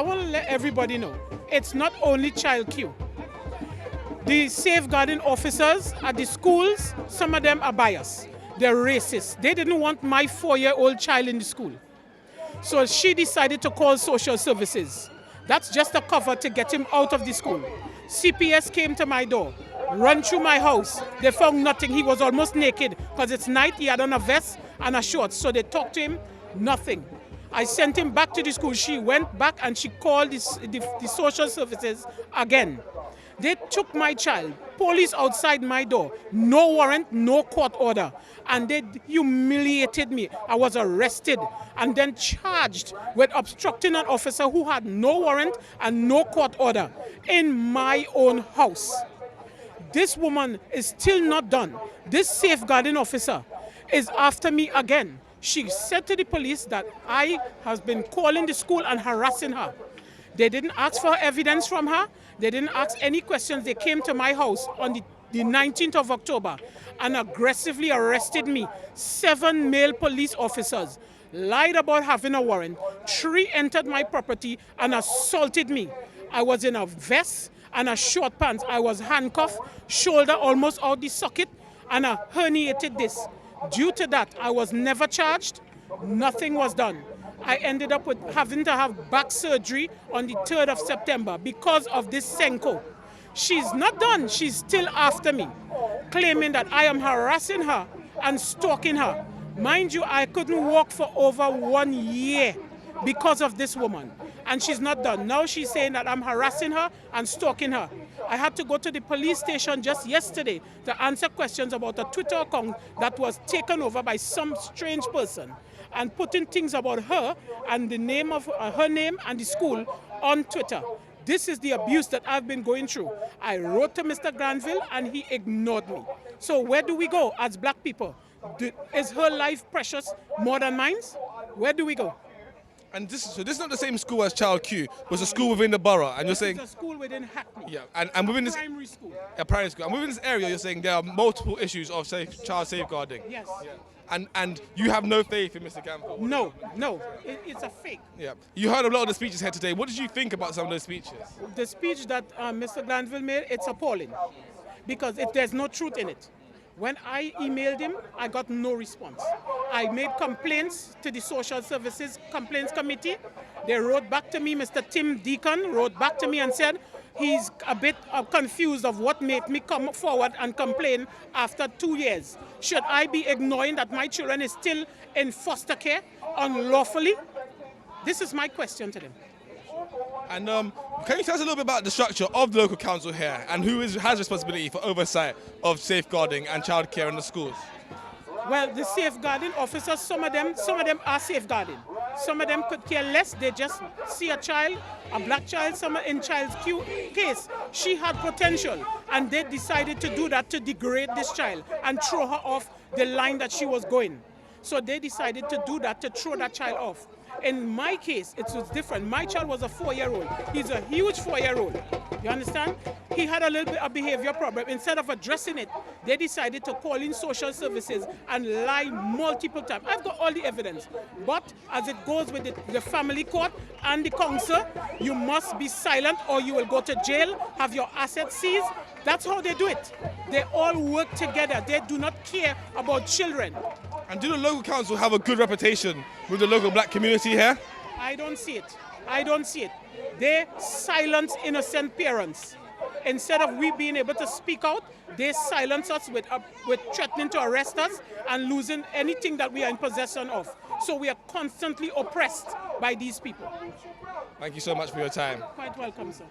want to let everybody know, it's not only child Q. The safeguarding officers at the schools, some of them are biased. They're racist. They didn't want my 4-year-old child in the school. So she decided to call social services. That's just a cover to get him out of the school. CPS came to my door, run through my house. They found nothing. He was almost naked because it's night. He had on a vest and a shorts. So they talked to him, nothing. I sent him back to the school. She went back and she called the social services again. They took my child, police outside my door, no warrant, no court order, and they humiliated me. I was arrested and then charged with obstructing an officer who had no warrant and no court order in my own house. This woman is still not done. This safeguarding officer is after me again. She said to the police that I have been calling the school and harassing her. They didn't ask for evidence from her. They didn't ask any questions. They came to my house on the 19th of October and aggressively arrested me. 7 male police officers lied about having a warrant. 3 entered my property and assaulted me. I was in a vest and a short pants. I was handcuffed, shoulder almost out the socket, and a herniated disc. Due to that, I was never charged. Nothing was done. I ended up with having to have back surgery on the 3rd of September because of this Senko. She's not done. She's still after me, claiming that I am harassing her and stalking her. Mind you, I couldn't walk for over 1 year because of this woman. And she's not done. Now she's saying that I'm harassing her and stalking her. I had to go to the police station just yesterday to answer questions about a Twitter account that was taken over by some strange person and putting things about her and the name of her name and the school on Twitter. This is the abuse that I've been going through. I wrote to Mr. Granville and he ignored me. So where do we go as black people? Is her life precious more than mine? Where do we go? And this is not the same school as Child Q, but it's a school within the borough. And you're saying it's a school within Hackney. Yeah, and within this primary school. Yeah, primary school. And within this area, you're saying there are multiple issues of child safeguarding. Yes. Yeah. And you have no faith in Mr. Gamble? No, it's a fake. Yeah. You heard a lot of the speeches here today. What did you think about some of those speeches? The speech that Mr. Glanville made, it's appalling because there's no truth in it. When I emailed him, I got no response. I made complaints to the Social Services Complaints Committee. They wrote back to me, Mr. Tim Deacon wrote back to me and said he's a bit confused of what made me come forward and complain after 2 years. Should I be ignoring that my children is still in foster care unlawfully? This is my question to them. And can you tell us a little bit about the structure of the local council here and who has responsibility for oversight of safeguarding and childcare in the schools? Well, the safeguarding officers, some of them are safeguarding. Some of them could care less. They just see a child, a black child, in Child's Q case. She had potential, and they decided to do that to degrade this child and throw her off the line that she was going. So they decided to do that to throw that child off. In my case, it was different. My child was a 4-year-old. He's a huge 4-year-old. You understand? He had a little bit of behavior problem. Instead of addressing it, they decided to call in social services and lie multiple times. I've got all the evidence. But as it goes with the family court and the council, you must be silent or you will go to jail, have your assets seized. That's how they do it. They all work together. They do not care about children. And do the local council have a good reputation with the local black community here? I don't see it. I don't see it. They silence innocent parents. Instead of we being able to speak out, they silence us with threatening to arrest us and losing anything that we are in possession of. So we are constantly oppressed by these people. Thank you so much for your time. Quite welcome, sir.